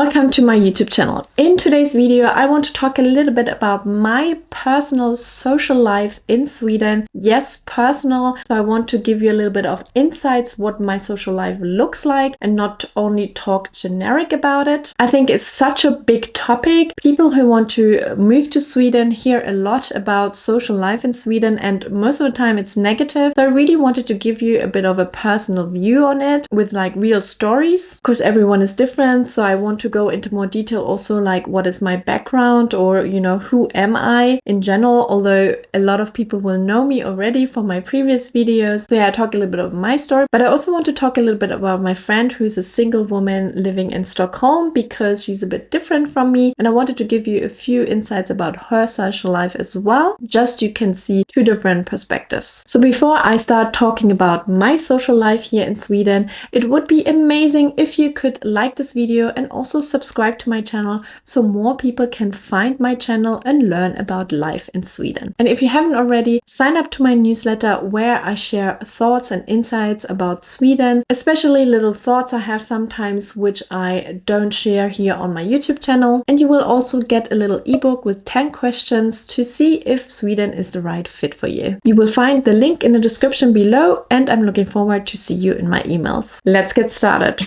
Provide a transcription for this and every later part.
Welcome to my YouTube channel. In today's video, I want to talk a little bit about my personal social life in Sweden. Yes, personal. So I want to give you a little bit of insights what my social life looks like and not only talk generic about it. I think it's such a big topic. People who want to move to Sweden hear a lot about social life in Sweden, and most of the time it's negative. So I really wanted to give you a bit of a personal view on it with like real stories. Of course, everyone is different. So I want to go into more detail also, like what is my background, or who am I in general, although a lot of people will know me already from my previous videos. So yeah, I talk a little bit of my story, but I also want to talk a little bit about my friend who's a single woman living in Stockholm, because she's a bit different from me, and I wanted to give you a few insights about her social life as well, just you can see two different perspectives. So before I start talking about my social life here in Sweden, it would be amazing if you could like this video and also subscribe to my channel so more people can find my channel and learn about life in Sweden. And if you haven't already, sign up to my newsletter where I share thoughts and insights about Sweden, especially little thoughts I have sometimes which I don't share here on my YouTube channel. And you will also get a little ebook with 10 questions to see if Sweden is the right fit for you. You will find the link in the description below, and I'm looking forward to see you in my emails. Let's get started.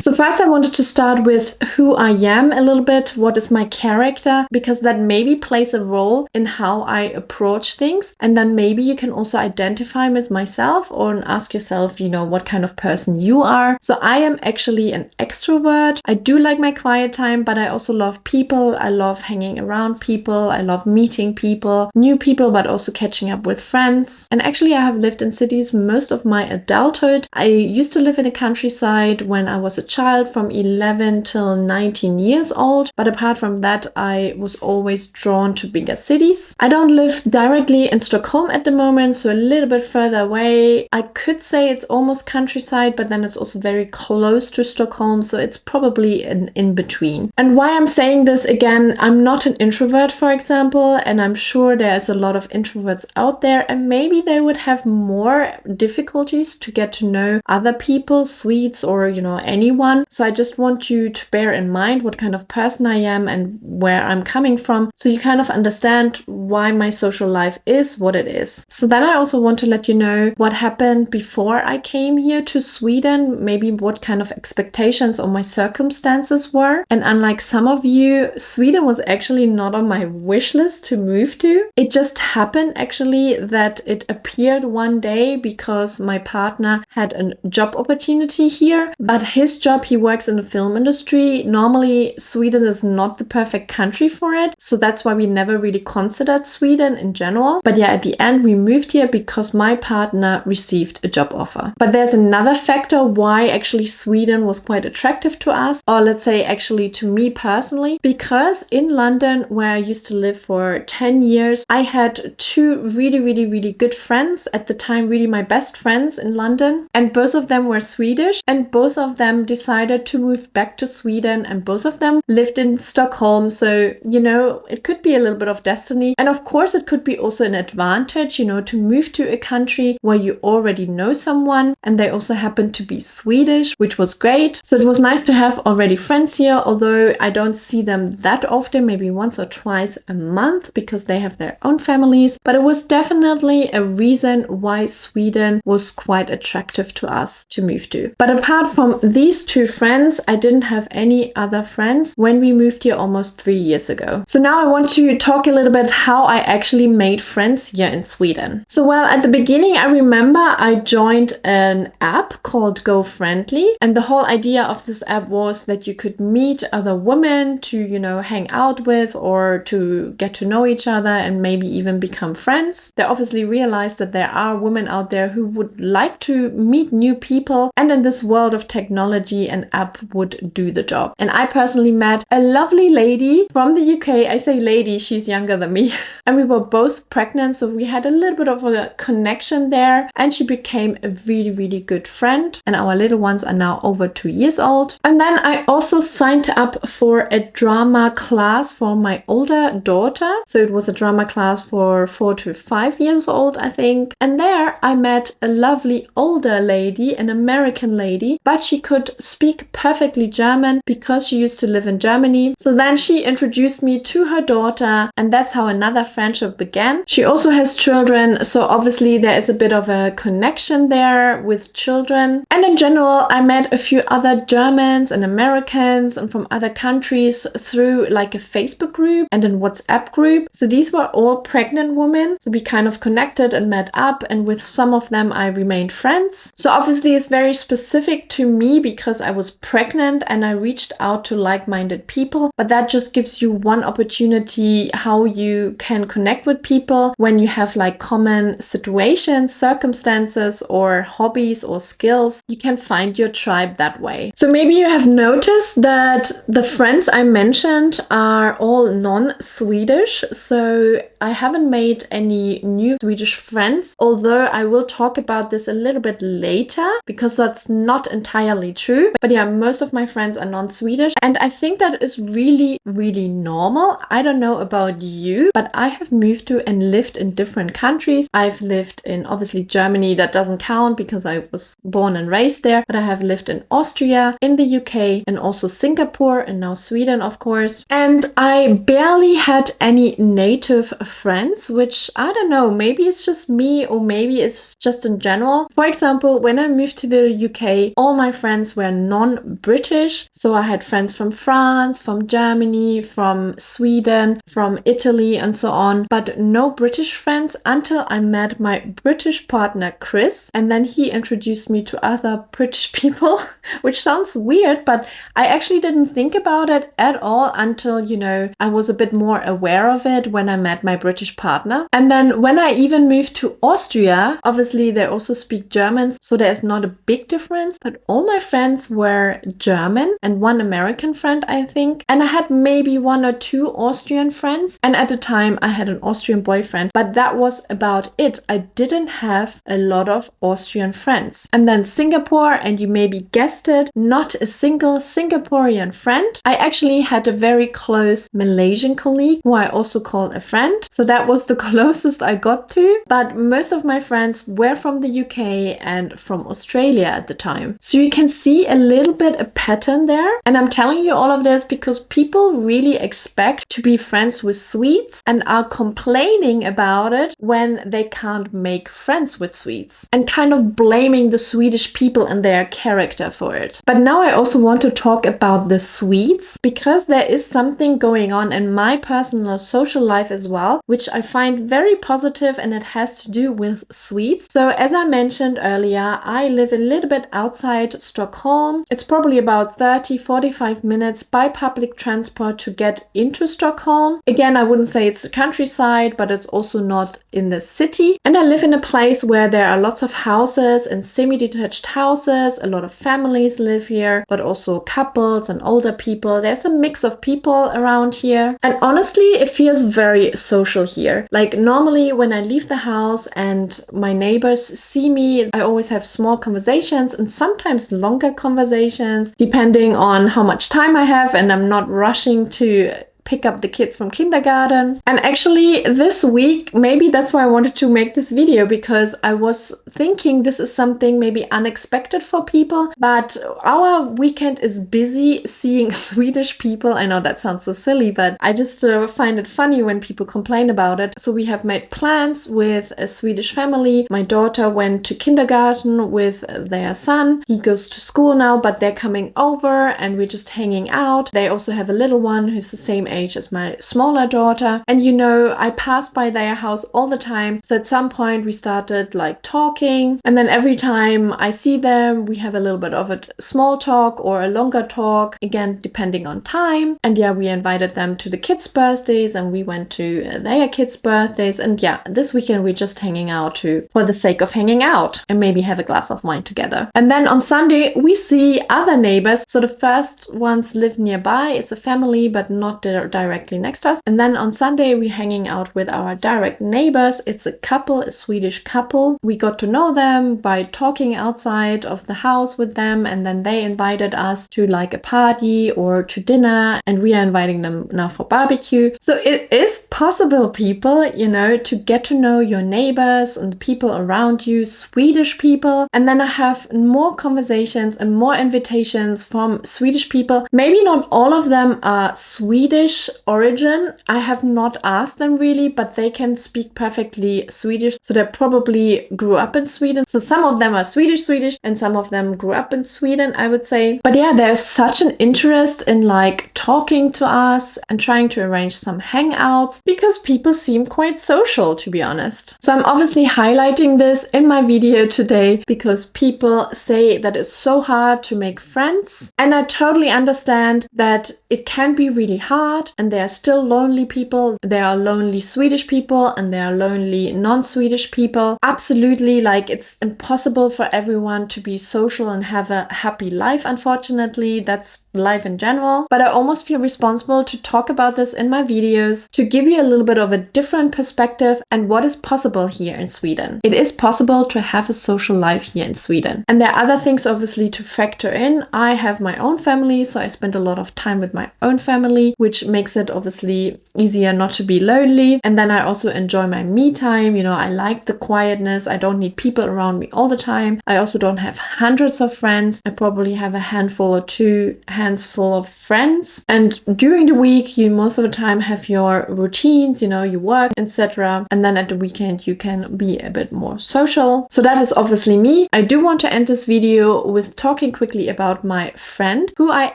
So first I wanted to start with who I am a little bit, what is my character, because that maybe plays a role in how I approach things. And then maybe you can also identify with myself or ask yourself, what kind of person you are. So I am actually an extrovert. I do like my quiet time, but I also love people. I love hanging around people. I love meeting people, new people, but also catching up with friends. And actually I have lived in cities most of my adulthood. I used to live in the countryside when I was a child from 11 till 19 years old, but apart from that I was always drawn to bigger cities. I don't live directly in Stockholm at the moment, so a little bit further away. I could say it's almost countryside, but then it's also very close to Stockholm, so it's probably an in-between. And why I'm saying this again, I'm not an introvert, for example, and I'm sure there's a lot of introverts out there, and maybe they would have more difficulties to get to know other people, Swedes, or anyone. So I just want you to bear in mind what kind of person I am and where I'm coming from, so you kind of understand why my social life is what it is. So then I also want to let you know what happened before I came here to Sweden, maybe what kind of expectations or my circumstances were. And unlike some of you, Sweden was actually not on my wish list to move to. It just happened actually that it appeared one day because my partner had a job opportunity here, but his job, he works in the film industry. Normally, Sweden is not the perfect country for it. So that's why we never really considered Sweden in general. But yeah, at the end, we moved here because my partner received a job offer. But there's another factor why actually Sweden was quite attractive to us, or let's say actually to me personally, because in London, where I used to live for 10 years, I had two really good friends at the time, really my best friends in London. And both of them were Swedish, and both of them decided to move back to Sweden, and both of them lived in Stockholm. So, it could be a little bit of destiny. And of course, it could be also an advantage, to move to a country where you already know someone, and they also happen to be Swedish, which was great. So it was nice to have already friends here, although I don't see them that often, maybe once or twice a month, because they have their own families. But it was definitely a reason why Sweden was quite attractive to us to move to. But apart from these two friends, I didn't have any other friends when we moved here almost 3 years ago. So now I want to talk a little bit how I actually made friends here in Sweden. So well, at the beginning, I remember I joined an app called Go Friendly, and the whole idea of this app was that you could meet other women to, hang out with, or to get to know each other and maybe even become friends. They obviously realized that there are women out there who would like to meet new people, and in this world of technology, an app would do the job. And I personally met a lovely lady from the UK. I say lady, she's younger than me. And we were both pregnant, so we had a little bit of a connection there. And she became a really, really good friend. And our little ones are now over 2 years old. And then I also signed up for a drama class for my older daughter. So it was a drama class for 4 to 5 years old, I think. And there I met a lovely older lady, an American lady, but she could speak perfectly German because she used to live in Germany. So then she introduced me to her daughter, and that's how another friendship began. She also has children, so obviously there is a bit of a connection there with children. And in general, I met a few other Germans and Americans and from other countries through like a Facebook group and a WhatsApp group. So these were all pregnant women. So we kind of connected and met up, and with some of them I remained friends. So obviously it's very specific to me because I was pregnant and I reached out to like-minded people, but that just gives you one opportunity how you can connect with people when you have like common situations, circumstances, or hobbies or skills. You can find your tribe that way. So maybe you have noticed that the friends I mentioned are all non-Swedish. So I haven't made any new Swedish friends, although I will talk about this a little bit later because that's not entirely true. But yeah, most of my friends are non-Swedish, and I think that is really, really normal. I don't know about you, but I have moved to and lived in different countries. I've lived in obviously Germany, that doesn't count because I was born and raised there, but I have lived in Austria, in the UK, and also Singapore, and now Sweden, of course. And I barely had any native friends, which I don't know, maybe it's just me or maybe it's just in general. For example, when I moved to the UK, all my friends were non-British. So I had friends from France, from Germany, from Sweden, from Italy, and so on, but no British friends until I met my British partner, Chris. And then he introduced me to other British people, which sounds weird, but I actually didn't think about it at all until, you know, I was a bit more aware of it when I met my British partner. And then when I even moved to Austria, obviously they also speak German, so there's not a big difference, but all my friends were German and one American friend, I think. And I had maybe 1 or 2 Austrian friends. And at the time I had an Austrian boyfriend, but that was about it. I didn't have a lot of Austrian friends. And then Singapore, and you maybe guessed it, not a single Singaporean friend. I actually had a very close Malaysian colleague who I also called a friend. So that was the closest I got to. But most of my friends were from the UK and from Australia at the time. So you can see a little bit a pattern there. And I'm telling you all of this because people really expect to be friends with Swedes and are complaining about it when they can't make friends with Swedes and kind of blaming the Swedish people and their character for it. But now I also want to talk about the Swedes because there is something going on in my personal social life as well, which I find very positive, and it has to do with Swedes. So as I mentioned earlier, I live a little bit outside Stockholm. It's probably about 30-45 minutes by public transport to get into Stockholm. Again, I wouldn't say it's the countryside, but it's also not in the city. And I live in a place where there are lots of houses and semi-detached houses. A lot of families live here, but also couples and older people. There's a mix of people around here. And honestly, it feels very social here. Like normally when I leave the house and my neighbors see me, I always have small conversations and sometimes longer conversations, depending on how much time I have and I'm not rushing to pick up the kids from kindergarten. And actually this week, maybe that's why I wanted to make this video, because I was thinking this is something maybe unexpected for people, but our weekend is busy seeing Swedish people. I know that sounds so silly, but I just find it funny when people complain about it. So we have made plans with a Swedish family. My daughter went to kindergarten with their son. He goes to school now, but they're coming over and we're just hanging out. They also have a little one who's the same age as my smaller daughter. And you know, I passed by their house all the time. So at some point we started like talking, and then every time I see them, we have a little bit of a small talk or a longer talk, again, depending on time. And yeah, we invited them to the kids' birthdays and we went to their kids' birthdays. And yeah, this weekend we're just hanging out for the sake of hanging out and maybe have a glass of wine together. And then on Sunday, we see other neighbors. So the first ones live nearby. It's a family, but not directly next to us. And then on Sunday, we're hanging out with our direct neighbors. It's a couple, a Swedish couple. We got to know them by talking outside of the house with them. And then they invited us to like a party or to dinner. And we are inviting them now for barbecue. So it is possible, people, you know, to get to know your neighbors and the people around you, Swedish people. And then I have more conversations and more invitations from Swedish people. Maybe not all of them are Swedish origin. I have not asked them really, but they can speak perfectly Swedish. So they probably grew up in Sweden. So some of them are Swedish, and some of them grew up in Sweden, I would say. But yeah, there's such an interest in like talking to us and trying to arrange some hangouts because people seem quite social, to be honest. So I'm obviously highlighting this in my video today because people say that it's so hard to make friends. And I totally understand that it can be really hard, and there are still lonely people. There are lonely Swedish people and there are lonely non-Swedish people. Absolutely, like it's impossible for everyone to be social and have a happy life, unfortunately. That's life in general. But I almost feel responsible to talk about this in my videos, to give you a little bit of a different perspective and what is possible here in Sweden. It is possible to have a social life here in Sweden. And there are other things obviously to factor in. I have my own family, so I spend a lot of time with my own family, which makes it obviously easier not to be lonely. And then I also enjoy my me time. You know, I like the quietness. I don't need people around me all the time. I also don't have hundreds of friends. I probably have a handful or 2 hands full of friends. And during the week, you most of the time have your routines, you know, you work, etc. And then at the weekend, you can be a bit more social. So that is obviously me. I do want to end this video with talking quickly about my friend who I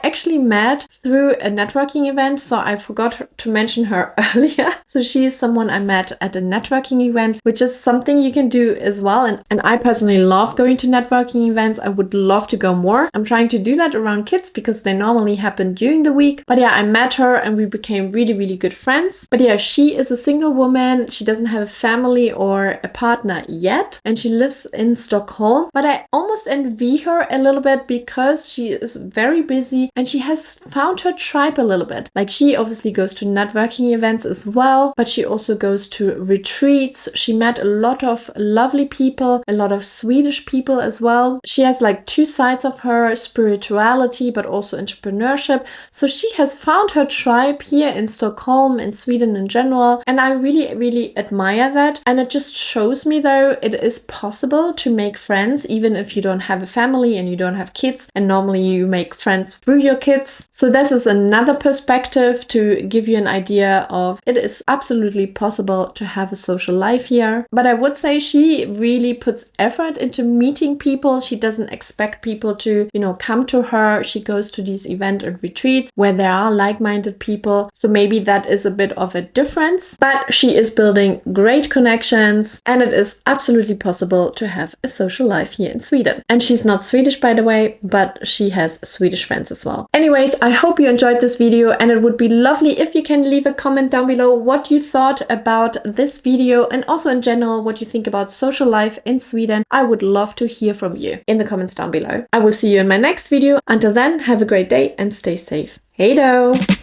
actually met through a networking event. So I forgot to mention her earlier. So she is someone I met at a networking event, which is something you can do as well. And I personally love going to networking events. I would love to go more. I'm trying to do that around kids because they normally happen during the week. But yeah, I met her and we became really, really good friends. But yeah, she is a single woman. She doesn't have a family or a partner yet. And she lives in Stockholm. But I almost envy her a little bit because she is very busy and she has found her tribe a little bit. Like she obviously goes to networking events as well, but she also goes to retreats. She met a lot of lovely people, a lot of Swedish people as well. She has like 2 sides of her, spirituality, but also entrepreneurship. So she has found her tribe here in Stockholm, in Sweden in general. And I really, really admire that. And it just shows me though, it is possible to make friends, even if you don't have a family and you don't have kids. And normally you make friends through your kids. So this is another perspective to give you an idea of it is absolutely possible to have a social life here. But I would say she really puts effort into meeting people. She doesn't expect people to, you know, come to her. She goes to these events and retreats where there are like-minded people. So maybe that is a bit of a difference, but she is building great connections and it is absolutely possible to have a social life here in Sweden. And she's not Swedish, by the way, but she has Swedish friends as well. Anyways, I hope you enjoyed this video and it would be lovely if you can leave a comment down below what you thought about this video and also in general what you think about social life in Sweden. I would love to hear from you in the comments down below. I will see you in my next video. Until then, have a great day and stay safe. Hey do!